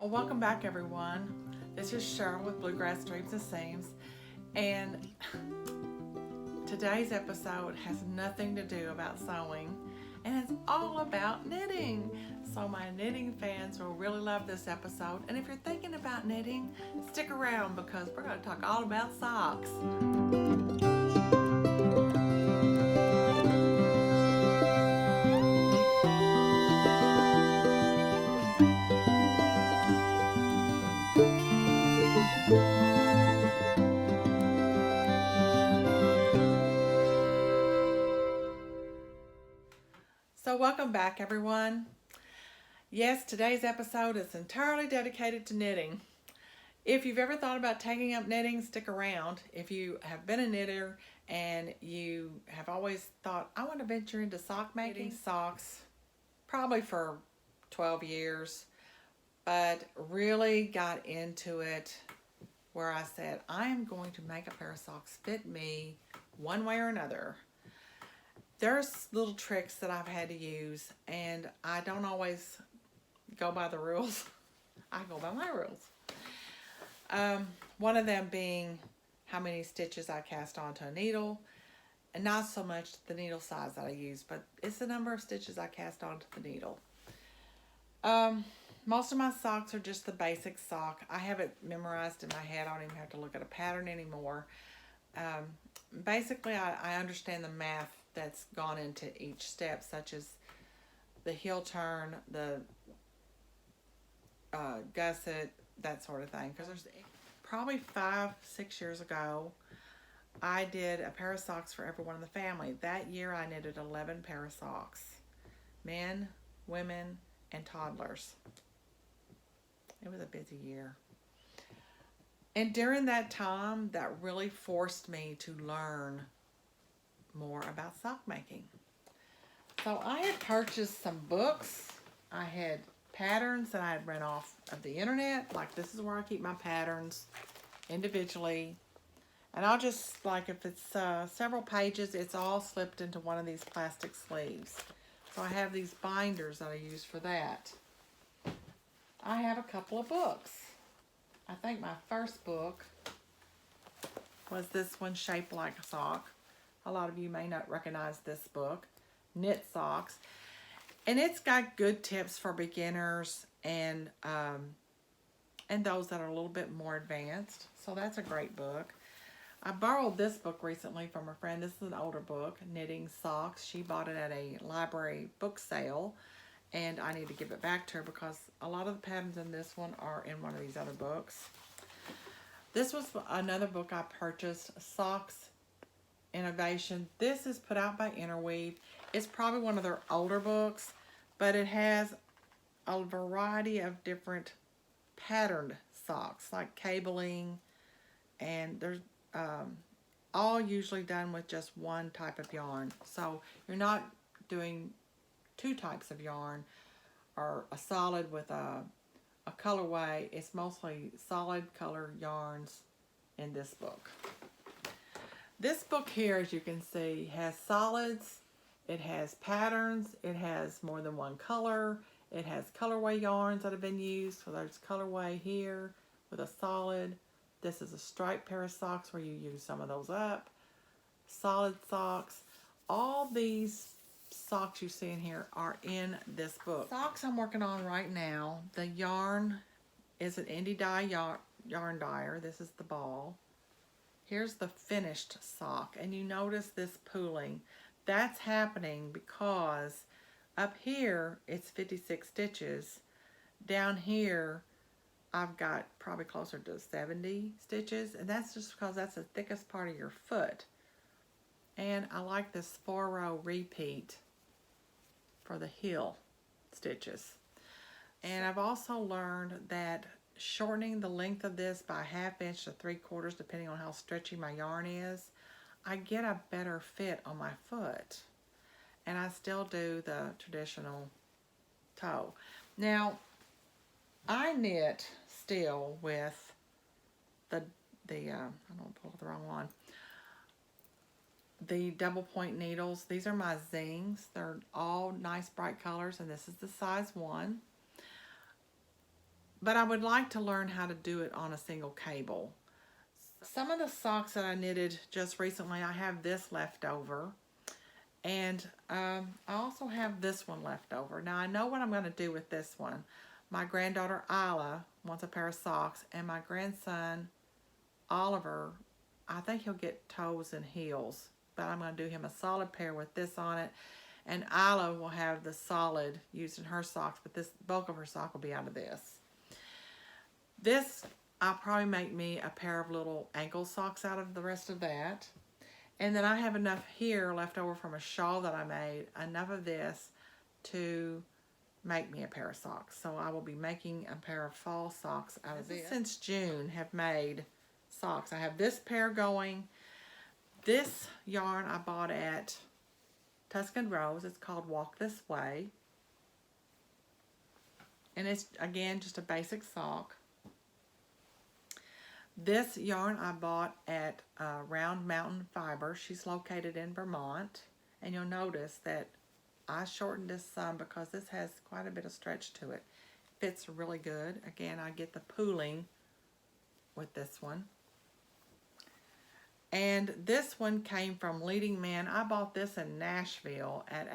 Well, welcome back, everyone. This is Cheryl with Bluegrass Dreams and Seams, and today's episode has nothing to do about sewing, and it's all about knitting. So my knitting fans will really love this episode, and if you're thinking about knitting, stick around because we're going to talk all about socks. So welcome back, everyone. Yes, today's episode is entirely dedicated to knitting. If you've ever thought about taking up knitting, stick around. If you have been a knitter and you have always thought, I want to venture into sock making, socks, probably for 12 years, but really got into it where I said, I am going to make a pair of socks fit me one way or another. There's little tricks that I've had to use, and I don't always go by the rules. I go by my rules. One of them being how many stitches I cast onto a needle, and not so much the needle size that I use, but it's the number of stitches I cast onto the needle. Most of my socks are just the basic sock. I have it memorized in my head. I don't even have to look at a pattern anymore. Basically, I understand the math that's gone into each step, such as the heel turn, the gusset, that sort of thing. Because there's probably 5-6 years ago, I did a pair of socks for everyone in the family. That year, I knitted 11 pair of socks, men, women, and toddlers. It was a busy year. And during that time, that really forced me to learn more about sock making. So I had purchased some books. I had patterns that I had read off of the internet. Like, this is where I keep my patterns individually. And I'll just, like, if it's several pages, it's all slipped into one of these plastic sleeves. So I have these binders that I use for that. I have a couple of books. I think my first book was this one, Shaped Like a Sock. A lot of you may not recognize this book, Knit Socks. And it's got good tips for beginners and those that are a little bit more advanced. So that's a great book. I borrowed this book recently from a friend. This is an older book, Knitting Socks. She bought it at a library book sale, and I need to give it back to her because a lot of the patterns in this one are in one of these other books. This was another book I purchased, Socks Innovation. This is put out by Interweave. It's probably one of their older books, but it has a variety of different patterned socks, like cabling, and there's all usually done with just one type of yarn. So you're not doing two types of yarn or a solid with a colorway. It's mostly solid color yarns in this book. This book here, as you can see, has solids, it has patterns, it has more than one color, it has colorway yarns that have been used. So there's colorway here with a solid. This is a striped pair of socks where you use some of those up. Solid socks. All these socks you see in here are in this book. Socks I'm working on right now, the yarn is an indie dye yarn dyer. This is the ball. Here's the finished sock, and you notice this pooling. That's happening because up here it's 56 stitches. Down here I've got probably closer to 70 stitches, and that's just because that's the thickest part of your foot. And I like this 4-row repeat for the heel stitches. And I've also learned that shortening the length of this by 1/2 inch to 3/4, depending on how stretchy my yarn is, I get a better fit on my foot. And I still do the traditional toe. Now, I knit still with I don't pull the wrong one. The double point needles. These are my zings. They're all nice bright colors, and this is the size 1. but I would like to learn how to do it on a single cable. Some of the socks that I knitted just recently, I have this left over. And I also have this one left over. Now I know what I'm going to do with this one. My granddaughter Isla wants a pair of socks, and my grandson Oliver, I think he'll get toes and heels, but I'm going to do him a solid pair with this on it. And Isla will have the solid used in her socks, but this bulk of her sock will be out of this. This, I'll probably make me a pair of little ankle socks out of the rest of that. And then I have enough here left over from a shawl that I made, enough of this to make me a pair of socks. So I will be making a pair of fall socks out of this. Since June have made socks. I have this pair going. This yarn I bought at Tuscan Rose. It's called Walk This Way. And it's, again, just a basic sock. This yarn I bought at Round Mountain Fiber. She's located in Vermont. And you'll notice that I shortened this some because this has quite a bit of stretch to it. Fits really good. Again, I get the pooling with this one. And this one came from Leading Man. I bought this in Nashville at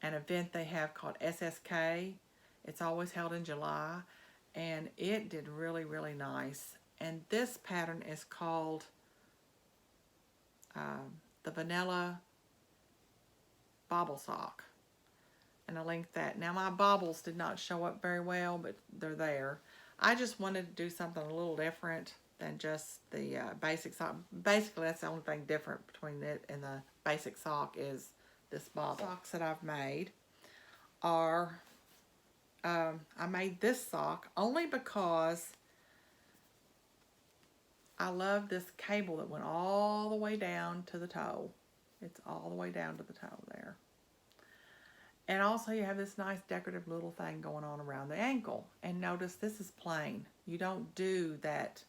an event they have called SSK. It's always held in July. And it did really, really nice. And this pattern is called the Vanilla Bobble Sock. And I linked that. Now my bobbles did not show up very well, but they're there. I just wanted to do something a little different than just the basic sock. Basically, that's the only thing different between it and the basic sock is this bobble. Socks that I've made are, I made this sock only because I love this cable that went all the way down to the toe. It's all the way down to the toe there. And also you have this nice decorative little thing going on around the ankle. And notice this is plain. You don't do that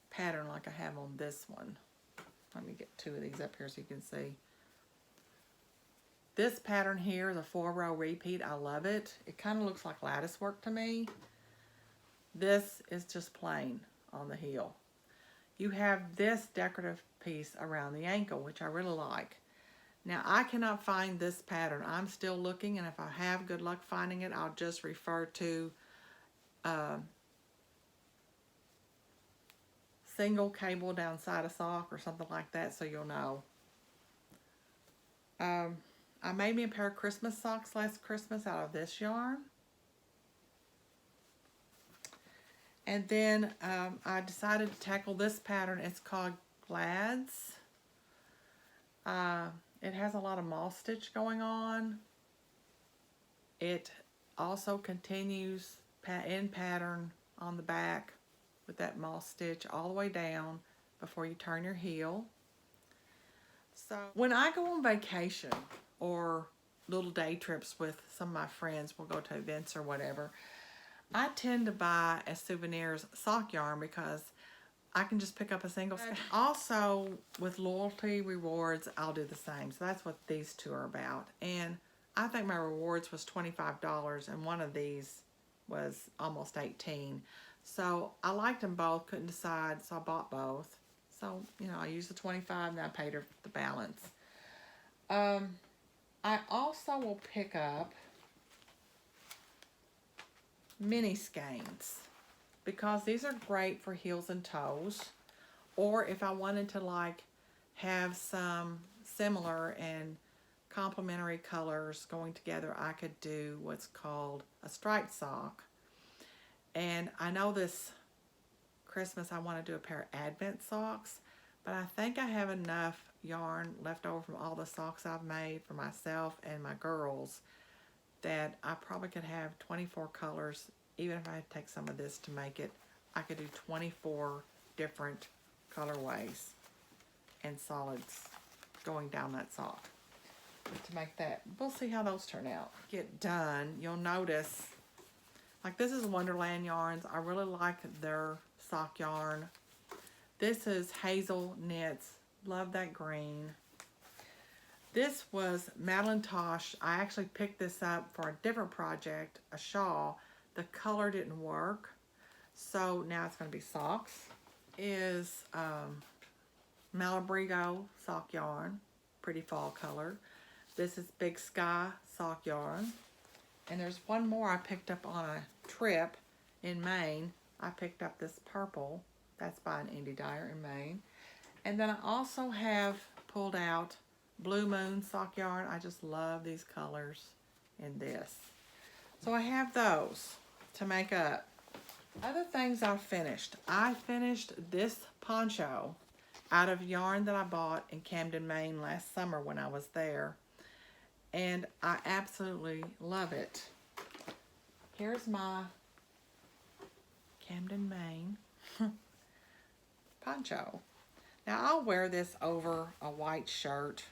pattern like I have on this one. Let me get two of these up here so you can see. This pattern here is a 4-row repeat. I love it. It kind of looks like lattice work to me. This is just plain on the heel. You have this decorative piece around the ankle, which I really like. Now, I cannot find this pattern. I'm still looking, and if I have good luck finding it, I'll just refer to single cable down side of sock or something like that so you'll know. I made me a pair of Christmas socks last Christmas out of this yarn. And then I decided to tackle this pattern. It's called Gladys. It has a lot of moss stitch going on. It also continues in pattern on the back with that moss stitch all the way down before you turn your heel. So when I go on vacation or little day trips with some of my friends, we'll go to events or whatever, I tend to buy as souvenirs sock yarn because I can just pick up a single skein. Also, with loyalty rewards, I'll do the same. So that's what these two are about. And I think my rewards was $25, and one of these was almost $18. So I liked them both, couldn't decide, so I bought both. So, you know, I used the $25 and I paid her the balance. I also will pick up mini skeins because these are great for heels and toes, or if I wanted to like have some similar and complementary colors going together, I could do what's called a striped sock. And I know this Christmas I want to do a pair of Advent socks, but I think I have enough yarn left over from all the socks I've made for myself and my girls that I probably could have 24 colors. Even if I had to take some of this to make it, I could do 24 different colorways and solids going down that sock to make that. We'll see how those turn out. Get done, you'll notice, like this is Wonderland Yarns. I really like their sock yarn. This is Hazel Knits. Love that green. This was Madeline Tosh. I actually picked this up for a different project, a shawl. The color didn't work, so now it's going to be socks. Is Malabrigo sock yarn, pretty fall color. This is Big Sky sock yarn. And there's one more I picked up on a trip in Maine. I picked up this purple. That's by an indie dyer in Maine. And then I also have pulled out Blue Moon sock yarn. I just love these colors in this. So I have those to make up. Other things I finished. I finished this poncho out of yarn that I bought in Camden, Maine last summer when I was there. And I absolutely love it. Here's my Camden, Maine poncho. Now I'll wear this over a white shirt.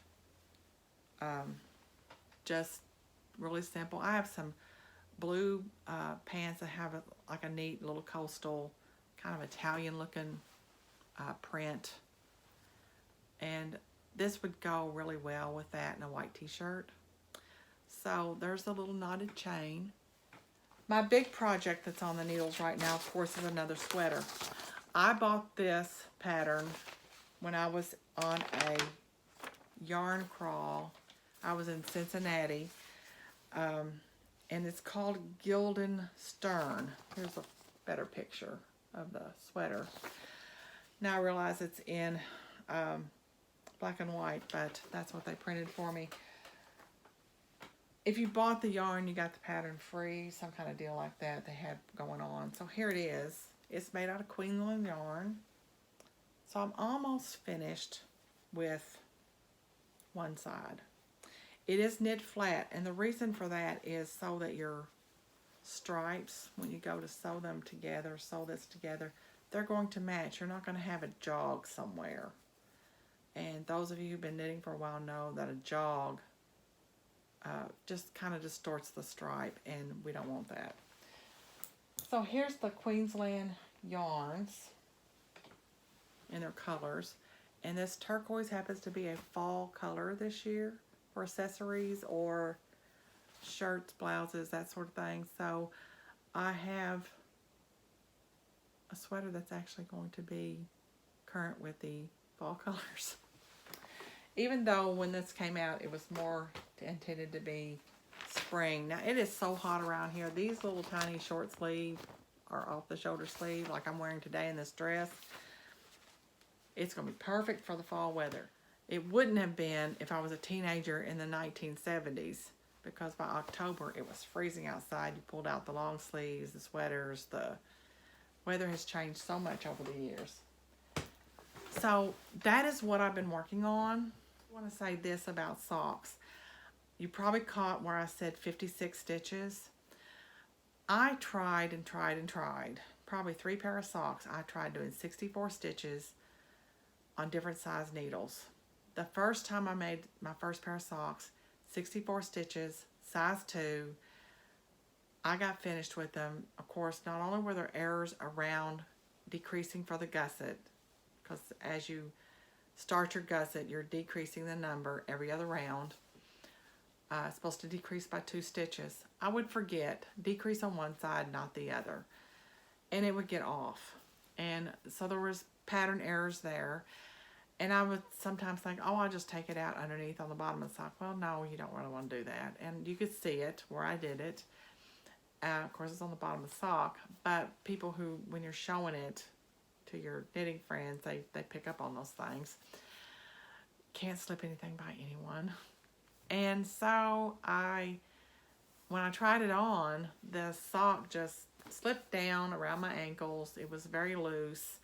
Just really simple. I have some blue pants that have like a neat little coastal kind of Italian looking print. And this would go really well with that and a white t-shirt. So there's a little knotted chain. My big project that's on the needles right now, of course, is another sweater. I bought this pattern when I was on a yarn crawl. I was in Cincinnati, and it's called Gildan Stern. Here's a better picture of the sweater. Now I realize it's in black and white, but that's what they printed for me. If you bought the yarn, you got the pattern free, some kind of deal like that they had going on. So here it is. It's made out of Queensland yarn. So I'm almost finished with one side. It is knit flat, and the reason for that is so that your stripes, when you go to sew them together, sew this together, they're going to match. You're not going to have a jog somewhere. And those of you who've been knitting for a while know that a jog just kind of distorts the stripe, and we don't want that. So here's the Queensland yarns in their colors, and this turquoise happens to be a fall color this year for accessories or shirts, blouses, that sort of thing. So I have a sweater that's actually going to be current with the fall colors. Even though when this came out, it was more intended to be spring. Now, it is so hot around here. These little tiny short sleeve or off the shoulder sleeve, like I'm wearing today in this dress, it's going to be perfect for the fall weather. It wouldn't have been if I was a teenager in the 1970s, because by October it was freezing outside. You pulled out the long sleeves, the sweaters. The weather has changed so much over the years. So that is what I've been working on. I want to say this about socks. You probably caught where I said 56 stitches. I tried and tried and tried. Probably 3 pair of socks. I tried doing 64 stitches on different size needles. The first time I made my first pair of socks, 64 stitches, size 2. I got finished with them. Of course, not only were there errors around decreasing for the gusset, because as you start your gusset, you're decreasing the number every other round. It's supposed to decrease by 2 stitches. I would forget, decrease on one side, not the other, and it would get off. And so there was pattern errors there. And I would sometimes think, oh, I'll just take it out underneath on the bottom of the sock. Well, no, you don't really want to do that. And you could see it where I did it. Of course, it's on the bottom of the sock. But people who, when you're showing it to your knitting friends, they pick up on those things. Can't slip anything by anyone. And so when I tried it on, the sock just slipped down around my ankles. It was very loose.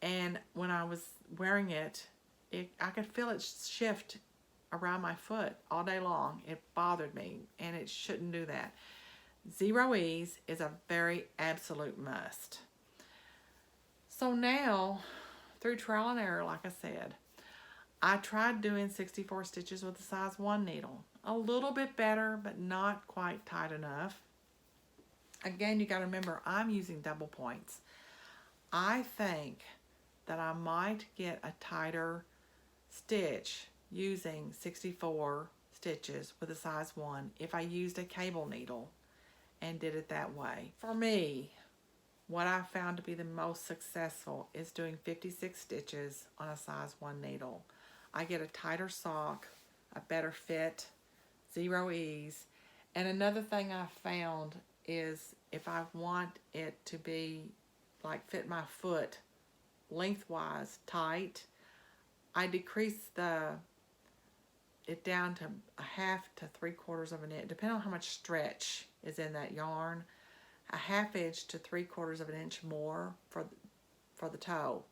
And when I was wearing it, I could feel it shift around my foot all day long. It bothered me, and it shouldn't do that. Zero ease is a very absolute must. So now, through trial and error, like I said, I tried doing 64 stitches with a size 1 needle. A little bit better, but not quite tight enough. Again, you got to remember, I'm using double points. I think that I might get a tighter stitch using 64 stitches with a size 1 if I used a cable needle and did it that way. For me, what I found to be the most successful is doing 56 stitches on a size 1 needle. I get a tighter sock, a better fit, 0 ease. And another thing I found is if I want it to be like fit my foot lengthwise tight, I decrease it down to a half to 3/4 of an inch, depending on how much stretch is in that yarn. A half inch to 3/4 of an inch more for the toe.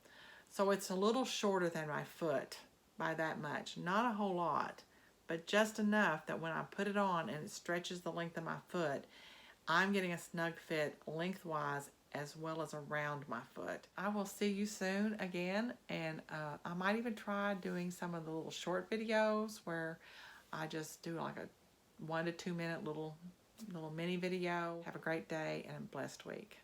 So it's a little shorter than my foot by that much. Not a whole lot, but just enough that when I put it on and it stretches the length of my foot, I'm getting a snug fit lengthwise as well as around my foot. I will see you soon again, and I might even try doing some of the little short videos where I just do like a 1 to 2 minute little mini video. Have a great day and a blessed week.